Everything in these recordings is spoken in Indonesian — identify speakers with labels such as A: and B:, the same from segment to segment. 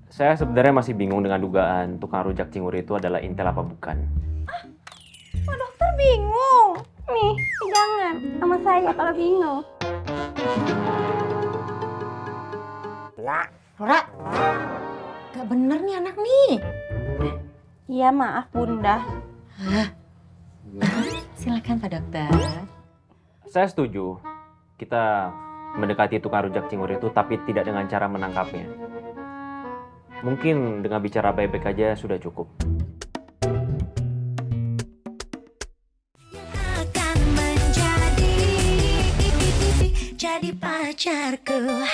A: Saya sebenarnya masih bingung dengan dugaan tukang rujak cingur itu adalah Intel apa bukan.
B: Pak dokter bingung. Nih, jangan sama saya kalau bingung.
C: Laura, gak bener nih anak nih.
B: Iya maaf bunda.
C: Silakan Pak Dokter.
A: Saya setuju. Kita mendekati tukang rujak cingur itu tapi tidak dengan cara menangkapnya. Mungkin dengan bicara baik-baik aja sudah cukup.
D: Akan jadi pacarku.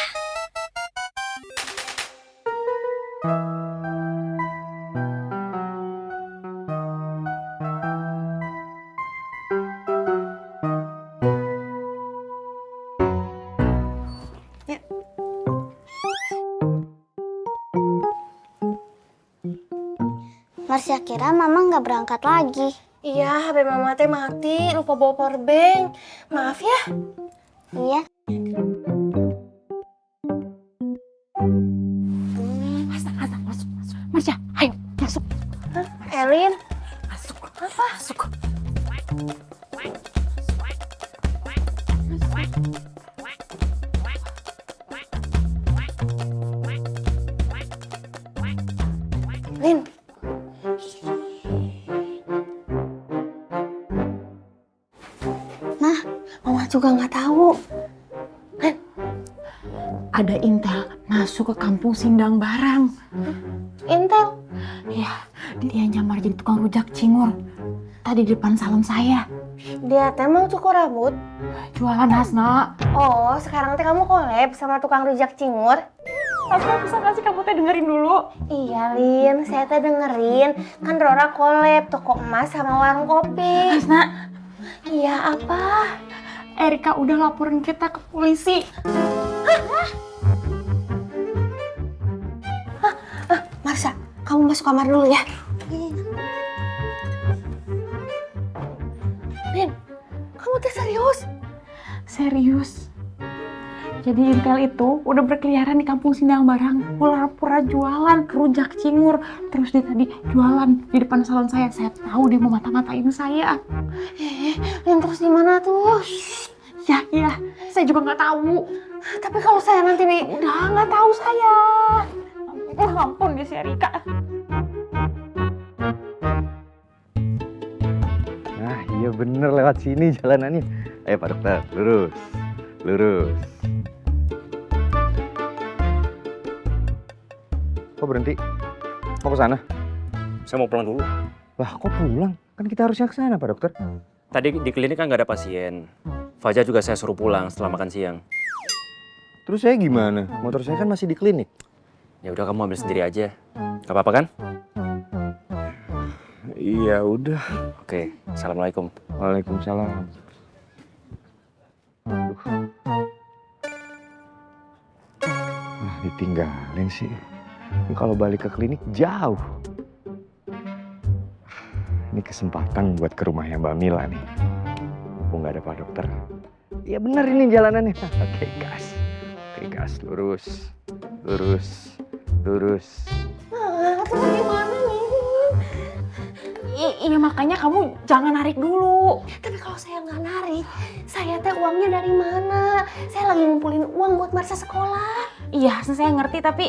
E: Marsha kira mama nggak berangkat lagi.
B: Iya, HP mama teh mati, lupa bawa powerbank. Maaf ya.
E: Iya.
C: Masuk. Marsha, ayo masuk.
B: Elin,
C: Masuk.
B: apa?
C: Masuk.
B: Lin.
E: Nah,
B: Mama juga nggak tahu.
C: Ada Intel masuk ke kampung Sindang Barang.
B: Intel.
C: Ya, dia nyamar jadi tukang rujak cingur. Tadi di depan salon saya.
B: Dia teh mau cukur rambut.
C: Jualan Hasna.
B: Oh, sekarang teh kamu collab sama tukang rujak cingur.
C: Hasna bisa kasih kamu teh dengerin dulu.
B: Iya, Lin. Saya teh dengerin. Kan Rora collab toko emas sama warung kopi.
C: Hasna,
B: Iya, apa?
C: Erika udah laporin kita ke polisi.
B: Marsha, kamu masuk kamar dulu ya. Lin, kamu teh serius?
C: Serius. Jadi Intel itu udah berkeliaran di kampung Sindang Barang, pura-pura jualan rujak cingur. Terus dia tadi jualan di depan salon saya. Saya tahu dia mau mata-matain saya.
B: Lin, terus di mana tuh?
C: Ya, saya juga nggak tahu.
B: Tapi kalau saya nanti
C: Udah nggak tahu saya. Ampun dia si Erika.
F: Nah iya bener lewat sini jalanannya. Ayo Pak Dokter, lurus. Kok berhenti? Mau ke sana?
A: Saya mau pulang dulu.
F: Lah kok pulang? Kan kita harusnya ke sana Pak Dokter.
A: Tadi di klinik kan nggak ada pasien. Fajar juga saya suruh pulang setelah makan siang.
F: Terus saya gimana? Motor saya kan masih di klinik.
A: Ya udah kamu ambil sendiri aja. Gak apa-apa kan?
F: Iya udah.
A: Oke, assalamualaikum.
F: Waalaikumsalam. Aduh. Nah ditinggalin sih. Kalau balik ke klinik jauh. Ini kesempatan buat ke rumahnya Mbak Mila nih. Mumpung nggak ada Pak Dokter. Iya bener ini jalanannya. Oke gas, lurus.
B: ketemu di mana nih?
C: Iya makanya kamu jangan narik dulu.
B: Tapi kalau saya nggak narik, saya teh uangnya dari mana? Saya lagi ngumpulin uang buat Marsha sekolah.
C: Iya, saya ngerti tapi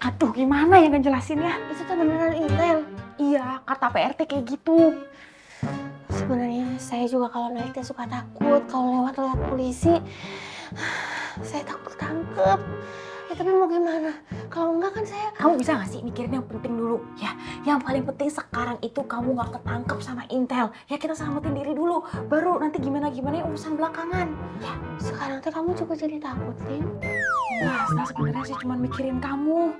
C: aduh gimana ya ngejelasinnya?
B: Itu tuh beneran Intel.
C: Iya, kata PRT kayak gitu.
B: Sebenarnya saya juga kalau naik teh suka takut kalau lewat polisi. Saya takut ketangkep. Ya tapi mau gimana? Kalau enggak kan saya...
C: Kamu bisa gak sih mikirin yang penting dulu? Ya, yang paling penting sekarang itu kamu gak ketangkep sama Intel. Ya kita selamatin diri dulu. Baru nanti gimana-gimana urusan belakangan. Ya,
B: Sekarang teh kamu juga jadi takut, Lin.
C: nah sebenarnya saya cuma mikirin kamu.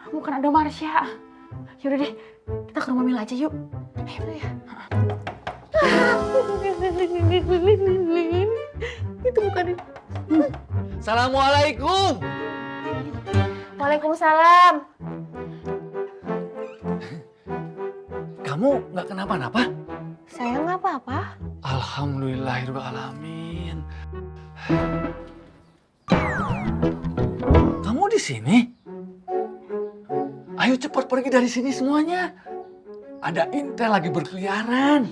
C: Kamu kan ada Marsha. Yaudah deh, kita ke rumah Mila aja yuk.
B: Ayo ya.
C: Itu bukan itu.
G: Assalamualaikum.
B: Waalaikumsalam.
G: Kamu nggak kenapa-napa?
B: Saya nggak apa-apa.
G: Alhamdulillahirrahmanirrahim. Kamu di sini? Ayo cepat pergi dari sini semuanya. Ada intel lagi berkeliaran.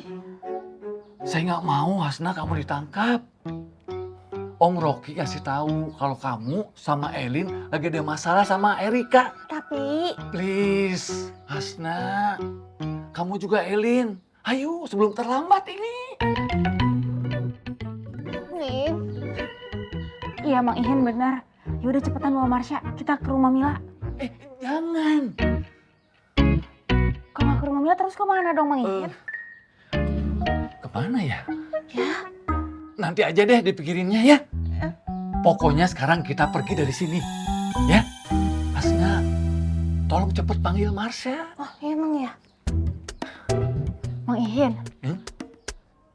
G: Saya nggak mau Hasna kamu ditangkap. Om Rocky kasih tahu kalau kamu sama Elin lagi ada masalah sama Erika.
B: Tapi
G: Please, Hasna. Kamu juga Elin. Ayo sebelum terlambat ini.
B: Nih,
C: Iya Mang Ihin benar. Yaudah cepetan bawa Marsha, kita ke rumah Mila.
G: Jangan.
C: Kalau nggak ke rumah Mila terus kemana dong Mang Ihin?
G: Kemana ya?
B: ya
G: Nanti aja deh dipikirinnya ya. Pokoknya sekarang kita pergi dari sini. Ya? Hasna, tolong cepet panggil Marsha.
B: oh iya emang ya.
C: Mang Ihin,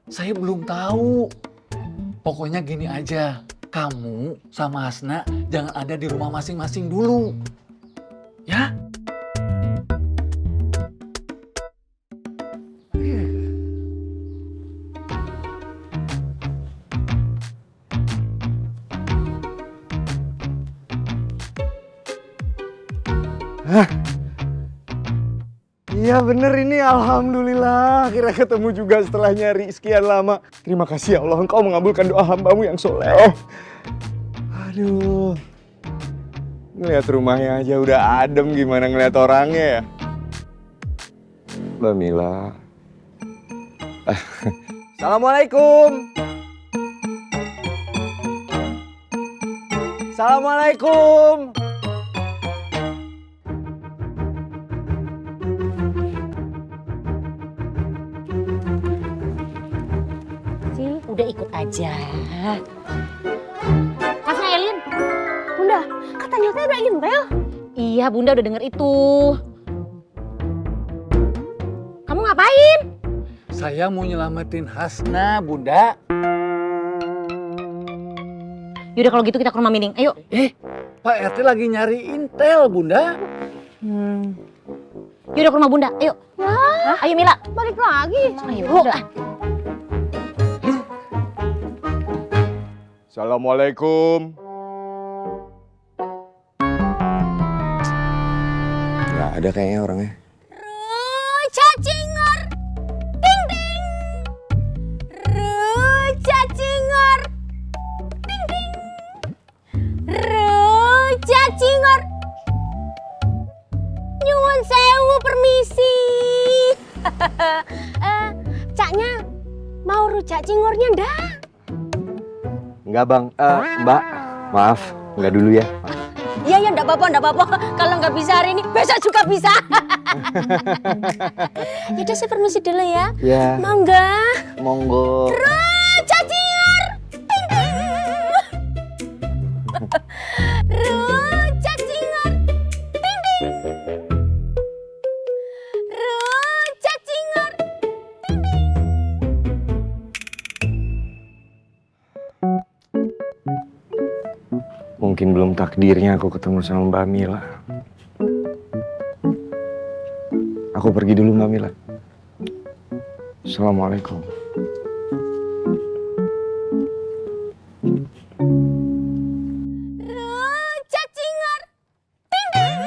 G: Saya belum tahu. Pokoknya gini aja. Kamu sama Hasna jangan ada di rumah masing-masing dulu. Ya?
F: Iya bener ini, alhamdulillah akhirnya ketemu juga setelah nyari sekian lama. Terima kasih ya Allah, Engkau mengabulkan doa hambamu yang soleh. Aduh, ngeliat rumahnya aja udah adem, gimana ngeliat orangnya ya? Mbak Mila. Assalamualaikum. Assalamualaikum.
H: Udah ikut aja. Hasna Elin.
B: Bunda, katanya teh udah intel.
H: Iya Bunda udah denger itu. Kamu ngapain?
G: Saya mau nyelamatin Hasna, Bunda.
H: Yaudah kalau gitu kita ke rumah Mining. Ayo.
G: Pak RT lagi nyari intel, Bunda.
H: Yaudah ke rumah Bunda. Ayo. Ayo Mila.
B: Balik lagi.
H: Ayo.
F: Assalamualaikum. Nggak ada kayaknya orangnya.
D: Cacingor, ding ding. Cacingor, ding ding. Cacingor. Nyuwun sewu permisi. Caknya mau rujak cingurnya ndak?
F: Enggak bang, mbak, maaf, enggak dulu ya.
D: Iya ya ndak apa-apa. Kalau nggak bisa hari ini besok juga bisa. Yaudah saya permisi dulu ya.
F: Ya,
D: Mangga.
F: monggo.
D: Cacingor. Ding ding. Cacingor. Ding ding. Cacingor. Ding ding.
F: Mungkin belum takdirnya aku ketemu sama Mbak Mila. Aku pergi dulu Mbak Mila. Assalamualaikum.
D: Cacingor. Ding ding.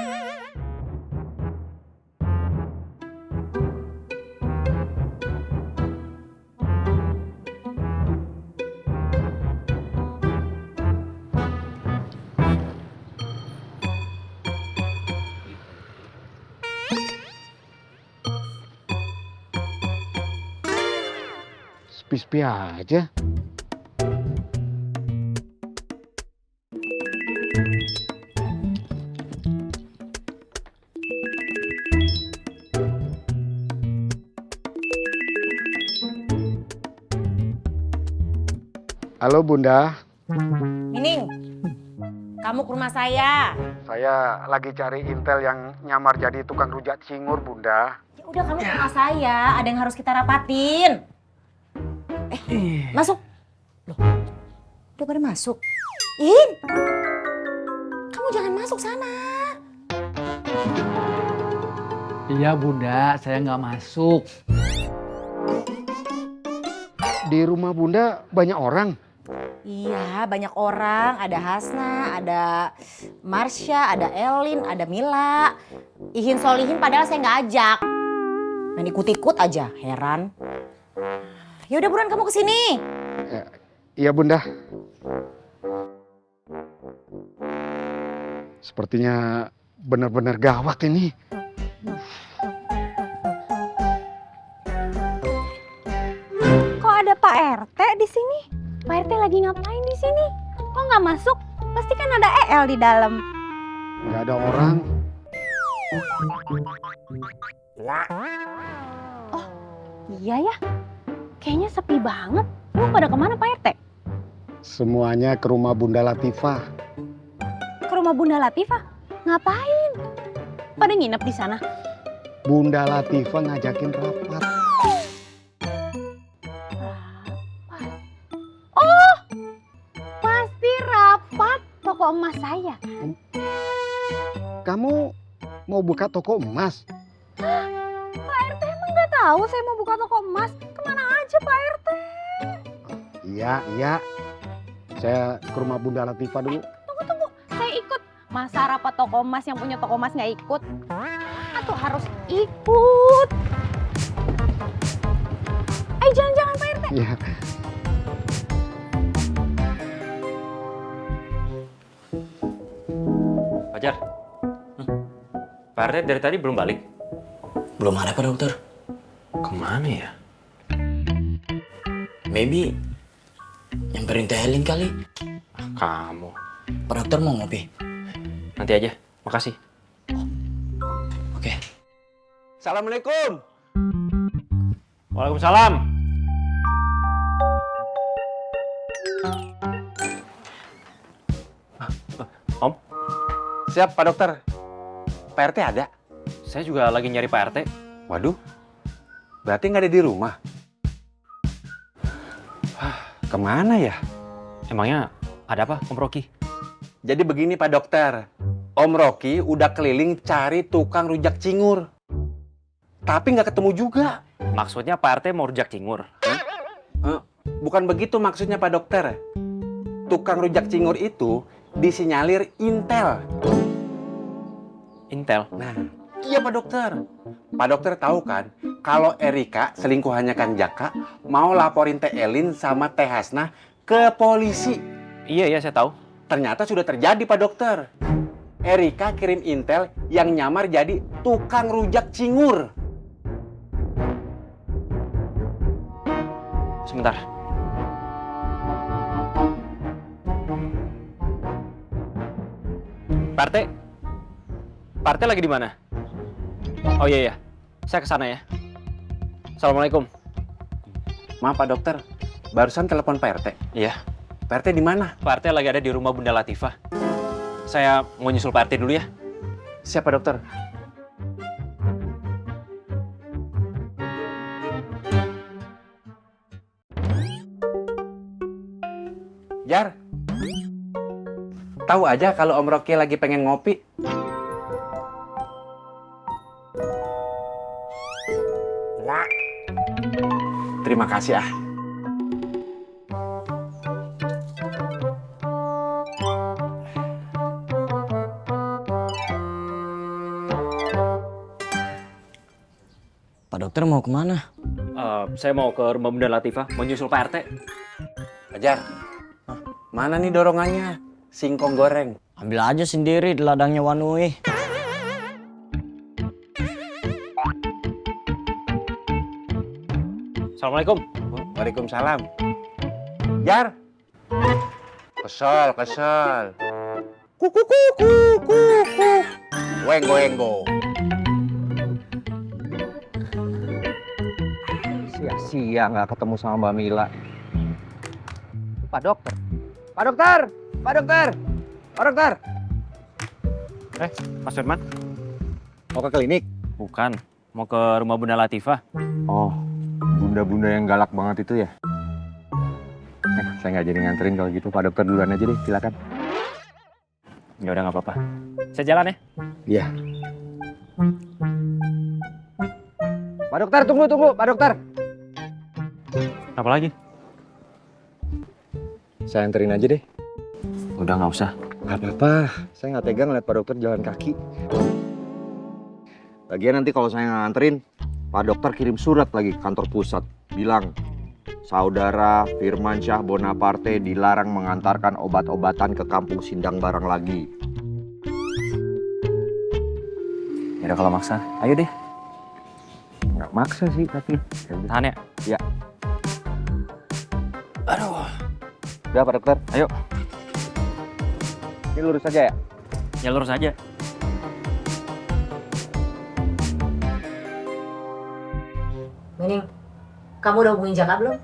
F: Sepi-sepi aja. Halo Bunda,
H: Mining. Kamu ke rumah saya.
I: Saya lagi cari intel yang nyamar jadi tukang rujak cingur, Bunda.
H: Ya udah kamu ke rumah saya. Ada yang harus kita rapatin. Masuk. Loh. Udah pada masuk. In. Kamu jangan masuk sana.
G: Iya Bunda, saya nggak masuk.
I: Di rumah Bunda banyak orang.
H: Iya, banyak orang. Ada Hasna, ada Marsha, ada Elin, ada Mila. Ihin Solihin padahal saya nggak ajak. Dan ikut-ikut aja, heran. Ya udah buruan kamu kesini.
I: Iya Bunda. Sepertinya benar-benar gawat ini.
D: Kok ada Pak RT di sini? Pak RT lagi ngapain di sini? Kok nggak masuk? Pasti kan ada EL di dalam.
I: Nggak ada orang.
D: Iya ya. Kayaknya sepi banget. Lu pada kemana Pak RT?
I: Semuanya ke rumah Bunda Latifah.
D: Ke rumah Bunda Latifah? Ngapain? Pada nginep di sana?
I: Bunda Latifah ngajakin rapat.
D: Oh, pasti rapat toko emas saya.
I: Kamu mau buka toko emas?
D: Pak RT emang nggak tahu saya mau buka toko emas? Kemana aja Pak RT?
I: Iya. Saya ke rumah Bunda Latifah dulu.
D: Tunggu, saya ikut. Masa rapat toko emas yang punya toko emas nggak ikut? Atau harus ikut? Ayo jalan-jalan Pak RT.
I: Iya.
A: Fajar. Pak RT dari tadi belum balik?
J: Belum ada Pak Dokter.
A: Kemana ya?
J: Maybe nyamperin Teh Elin kali.
A: Kamu.
J: Pak Dokter mau ngopi?
A: Nanti aja. Makasih.
J: Oke.
F: Assalamualaikum.
A: Waalaikumsalam. Om,
F: Siap Pak Dokter. Pak RT ada?
A: saya juga lagi nyari Pak RT.
F: Waduh. Berarti nggak ada di rumah. Kemana ya?
A: Emangnya ada apa, Om Rocky?
F: Jadi begini Pak Dokter. Om Rocky udah keliling cari tukang rujak cingur. Tapi nggak ketemu juga.
A: Maksudnya Pak RT mau rujak cingur?
F: Bukan begitu maksudnya Pak Dokter. Tukang rujak cingur itu disinyalir Intel.
A: Intel?
F: Nah, iya Pak Dokter. Pak Dokter tahu kan, kalau Erika selingkuhannya Kang Jaka mau laporin Teh Elin sama Teh Hasna ke polisi.
A: Iya, saya tahu.
F: Ternyata sudah terjadi Pak Dokter. Erika kirim Intel yang nyamar jadi tukang rujak cingur.
A: Sebentar. Pak RT? Pak RT lagi di mana? Oh iya, saya ke sana ya. Assalamualaikum.
F: Maaf Pak Dokter, barusan telepon Pak RT.
A: Iya,
F: Pak RT di mana?
A: Pak RT lagi ada di rumah Bunda Latifah. Saya mau nyusul Pak RT dulu ya.
F: Siap Pak Dokter. Jar, tahu aja kalau Om Rocky lagi pengen ngopi. Terima kasih ah.
J: Pak Dokter mau kemana?
A: Saya mau ke rumah Bunda Latifah, mau nyusul Pak RT.
F: Ajar, mana nih dorongannya? Singkong goreng.
J: Ambil aja sendiri di ladangnya Wanui.
A: Assalamualaikum.
F: Waalaikumsalam. Jar. Kesel. Kuku. Wenggo. Sia-sia nggak ketemu sama Mbak Mila. Pak Dokter.
A: Mas Firman?
F: Mau ke klinik?
A: Bukan, mau ke rumah Bunda Latifah.
F: Oh, bunda-bunda yang galak banget itu ya? Saya nggak jadi nganterin kalau gitu. Pak Dokter duluan aja deh, silakan.
A: Ya udah nggak apa-apa. Saya jalan ya.
F: Iya. Pak Dokter, tunggu, Pak Dokter.
A: Apa lagi?
F: Saya anterin aja deh.
A: Udah nggak usah.
F: Gak apa-apa, saya nggak tega ngeliat Pak Dokter jalan kaki. Lagian nanti kalau saya nggak nganterin, Pak Dokter kirim surat lagi ke kantor pusat. Bilang, Saudara Firmansyah Bonaparte dilarang mengantarkan obat-obatan ke kampung Sindang Barang lagi.
A: Ya udah kalau maksa, ayo deh.
F: Nggak maksa sih tapi.
A: Tahan ya.
F: Ya. Aduh. Udah Pak Dokter, ayo. Ini lurus aja ya?
A: Ya lurus aja.
H: Mining, kamu udah hubungin Jaka belum?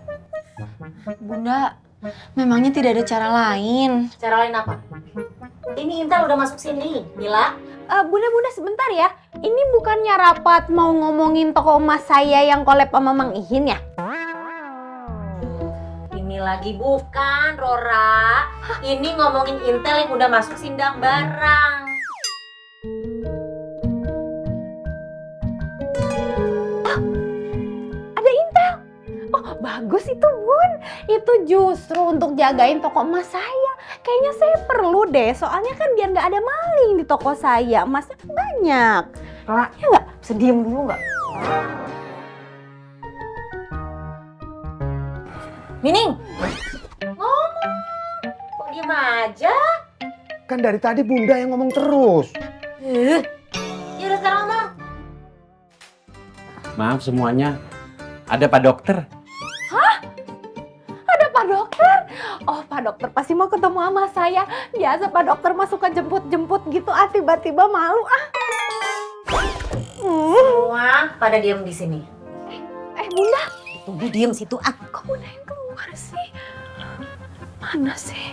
B: Bunda, memangnya tidak ada cara lain?
H: Cara lain apa? Ini Intel udah masuk sini, Mila.
D: Bunda sebentar ya. Ini bukannya rapat mau ngomongin toko emas saya yang collab sama Mang Ihin ya?
H: Ini lagi bukan, Rora. Ini ngomongin Intel yang udah masuk Sindang Barang.
D: Ada Intel. Oh, bagus itu, Bun. Itu justru untuk jagain toko emas saya. Kayaknya saya perlu deh, soalnya kan biar nggak ada maling di toko saya. Emasnya kan banyak. Rora, ya nggak? Bisa diem dulu nggak?
H: Mining, ngomong. Kok diem aja?
F: Kan dari tadi Bunda yang ngomong terus.
H: Ya udah sekarang ngomong.
A: Maaf semuanya, ada Pak Dokter.
D: Ada Pak Dokter. Oh, Pak Dokter pasti mau ketemu sama saya. Biasa Pak Dokter mah suka jemput-jemput gitu, tiba-tiba malu ah.
H: Semua pada diem di sini.
D: Bunda.
H: Tunggu diem situ ah.
D: Kok Bunda yang keluar sih? Mana sih?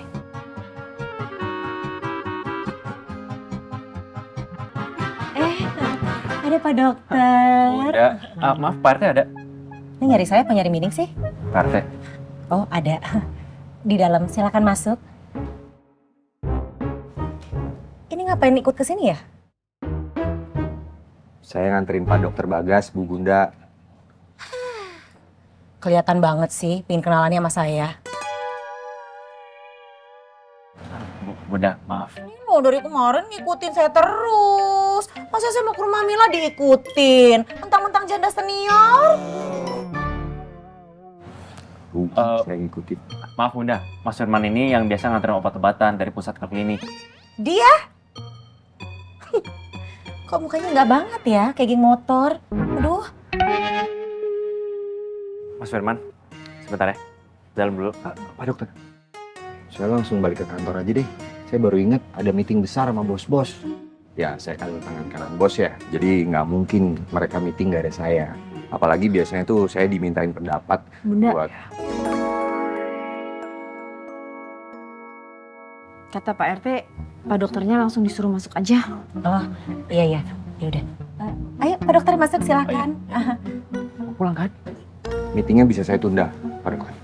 H: Ada Pak Dokter.
A: Ada. Maaf, Pak RT ada.
H: Ini nyari saya apa nyari Mining sih?
A: Pak RT.
H: Oh, ada. Di dalam, silakan masuk. Ini ngapain ikut ke sini ya?
F: Saya nganterin Pak Dokter Bagas, Bu Bunda.
H: Kelihatan banget sih, pingin kenalannya sama saya.
A: Bunda, maaf.
H: Ini loh dari kemarin ngikutin saya terus. Masa saya mau ke rumah Mila diikutin? Mentang-mentang janda senior.
F: Saya ngikutin.
A: Maaf Bunda, Mas Firman ini yang biasa nganterin obat-obatan dari pusat ke klinik.
H: Dia? Kok mukanya nggak banget ya, kayak geng motor. Aduh.
A: Mas Firman, sebentar ya. Dalam dulu.
F: Pak Dokter, saya langsung balik ke kantor aja deh. Saya baru ingat ada meeting besar sama bos-bos. Ya, saya kan tangan kanan bos ya. Jadi nggak mungkin mereka meeting nggak ada saya. Apalagi biasanya tuh saya dimintain pendapat
C: Bunda,
F: buat...
C: kata Pak RT, Pak Dokternya langsung disuruh masuk aja.
H: Oh, iya. Ya udah. Ayo Pak Dokter masuk silakan.
A: Pulang kan?
F: Meetingnya bisa saya tunda, Pak Dokter.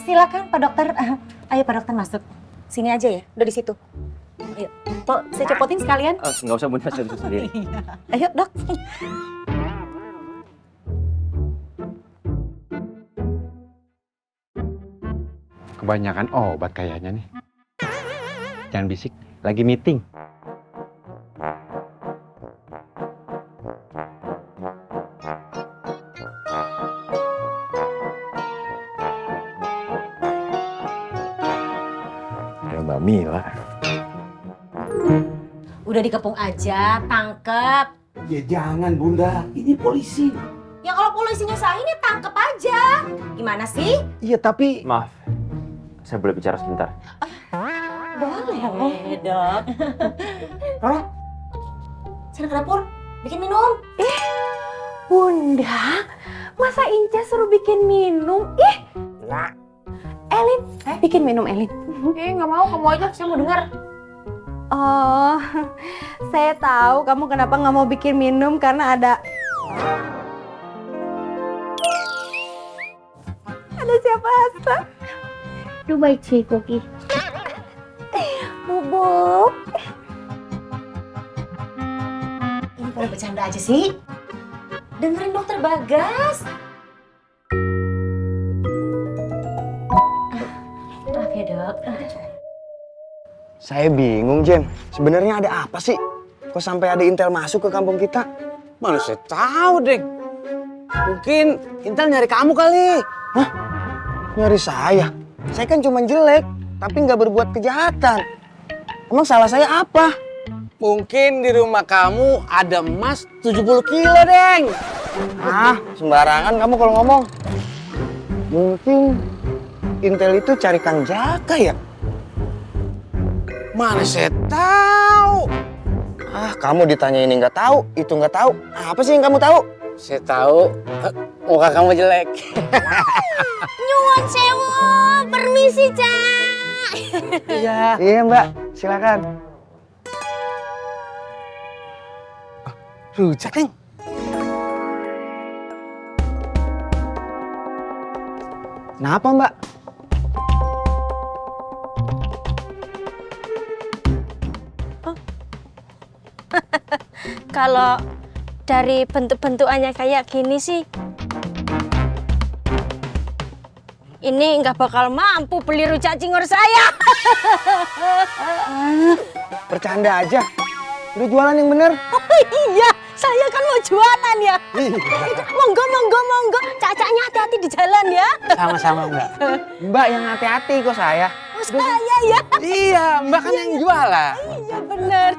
H: Silakan Pak Dokter. Ayo Pak Dokter masuk. Sini aja ya, udah di situ. Ayo, Tok, saya copotin sekalian.
A: Nggak usah Bunda, saya bisa sendiri.
H: Ayo Dok.
I: Kebanyakan obat kayaknya nih. Jangan bisik, lagi meeting.
F: Ya Mbak Mila.
H: Udah dikepung aja, tangkep.
K: Ya jangan Bunda, ini polisi.
H: Ya kalau polisi nyusahin ya tangkep aja. Gimana sih?
F: Iya tapi...
A: Maaf, saya boleh bicara sebentar.
H: Boleh Dok. Rora, sana ke dapur, bikin minum.
D: Bunda, masa Inca suruh bikin minum? Elin, bikin minum Elin.
C: Nggak mau, kamu aja, saya mau dengar.
D: Oh, saya tahu kamu kenapa nggak mau bikin minum karena ada siapa Hasta?
E: Lu baik sih, Koki.
D: Bubuk.
H: Ini pada bercanda aja sih. Dengerin Dokter Bagas.
F: Saya bingung, Jen. Sebenarnya ada apa sih? Kok sampai ada intel masuk ke kampung kita?
K: Mana saya tahu, Deng. Mungkin Intel nyari kamu kali.
F: Hah? Nyari saya? Saya kan cuma jelek, tapi nggak berbuat kejahatan. Emang salah saya apa?
K: Mungkin di rumah kamu ada emas 70 kilo, Deng.
F: Ah, sembarangan kamu kalau ngomong. Mungkin Intel itu cari Kang Jaka ya?
K: Mana saya tahu.
F: Ah, kamu ditanya ini nggak tahu, itu nggak tahu. Apa sih yang kamu tahu?
K: Saya tahu muka kamu jelek.
H: Nyuwun sewu, permisi, Cak.
K: Iya.
F: Iya, Mbak. Silakan.
K: Rujak, Deng.
F: Kenapa, Mbak?
B: Kalau dari bentuk-bentukannya kayak gini sih, ini nggak bakal mampu beli rujak cingur saya.
F: Bercanda aja. Udah jualan yang bener.
B: Oh iya, saya kan mau jualan ya. Monggo, monggo, monggo. Cacanya hati-hati di jalan ya.
K: Sama-sama, Mbak.
F: Mbak yang hati-hati kok saya.
B: Oh, saya ya.
K: Iya, Mbak kan yang jualan.
B: Iya bener.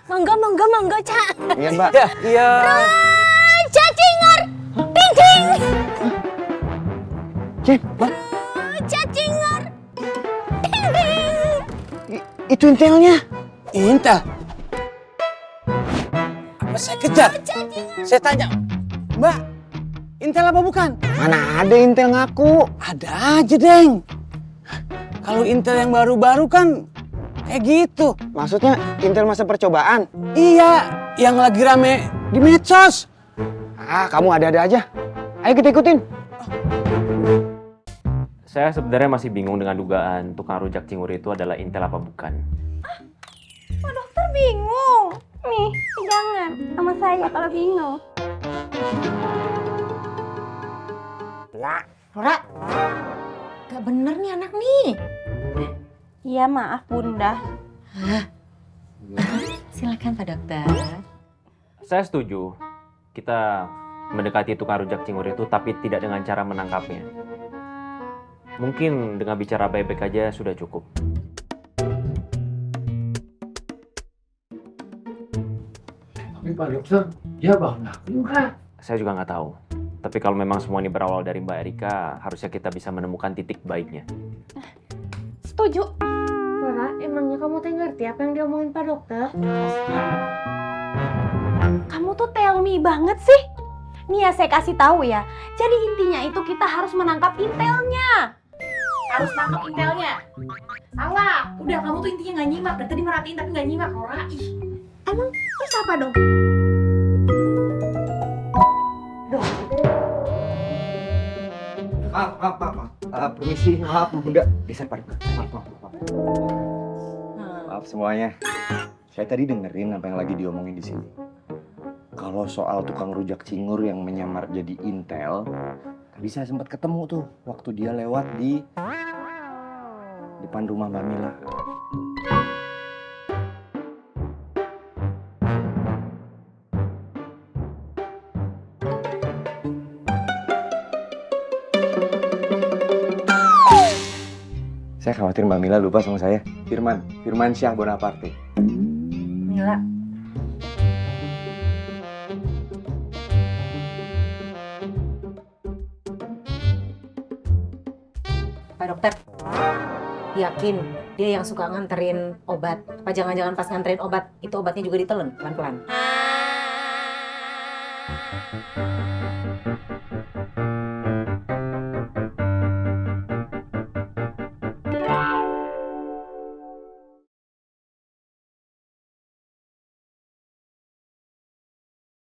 B: Monggo, monggo, monggo, Cak.
F: Iya, Mbak.
K: Iya.
B: Rujak cingur. Ding, ding.
F: Jen, Mbak.
B: Rujak cingur. Ding, ding.
F: Itu intelnya.
K: Intel. Apa saya kejar? Saya tanya, Mbak, Intel apa bukan?
F: Mana ada Intel ngaku?
K: Ada aja, Deng. Kalau Intel yang baru-baru kan kayak gitu.
F: Maksudnya Intel masa percobaan?
K: Iya, yang lagi rame di medsos.
F: Ah, kamu ada-ada aja. Ayo kita ikutin.
A: Saya sebenarnya masih bingung dengan dugaan tukang rujak cingur itu adalah Intel apa bukan.
B: Pak dokter bingung. Nih, pegangan sama saya kalau bingung.
H: Lora, gak bener nih anak nih.
B: Iya, maaf Bunda.
H: Silakan Pak Dokter.
A: Saya setuju. Kita mendekati tukang rujak cingur itu tapi tidak dengan cara menangkapnya. Mungkin dengan bicara baik-baik aja sudah cukup.
G: Tapi Pak Dokter, dia bakal ngaku nggak?
A: Saya juga nggak tahu. Tapi kalau memang semua ini berawal dari Mbak Erika, harusnya kita bisa menemukan titik baiknya.
B: Setuju. Lora, emangnya kamu tuh ngerti apa yang diomongin Pak Dokter?
D: Kamu tuh tell me banget sih. Nih ya saya kasih tahu ya. Jadi intinya itu kita harus menangkap intelnya. Harus nangkap intelnya. Salah. Udah kamu tuh intinya nggak nyimak. Dari tadi merhatiin tapi nggak nyimak, Lora. Ih.
B: Emang terus apa dong?
F: Maaf. Permisi, maaf Bunda. Bisa Pak. Maaf semuanya. Saya tadi dengerin apa yang lagi diomongin di sini. Kalau soal tukang rujak cingur yang menyamar jadi Intel, tadi saya sempat ketemu tuh waktu dia lewat di depan rumah Mbak Mila. Saya khawatir Mbak Mila lupa sama saya. Firman Syah Bonaparte.
H: Mila. Pak Dokter, yakin dia yang suka nganterin obat? Apa jangan-jangan pas nganterin obat, itu obatnya juga ditelen pelan-pelan?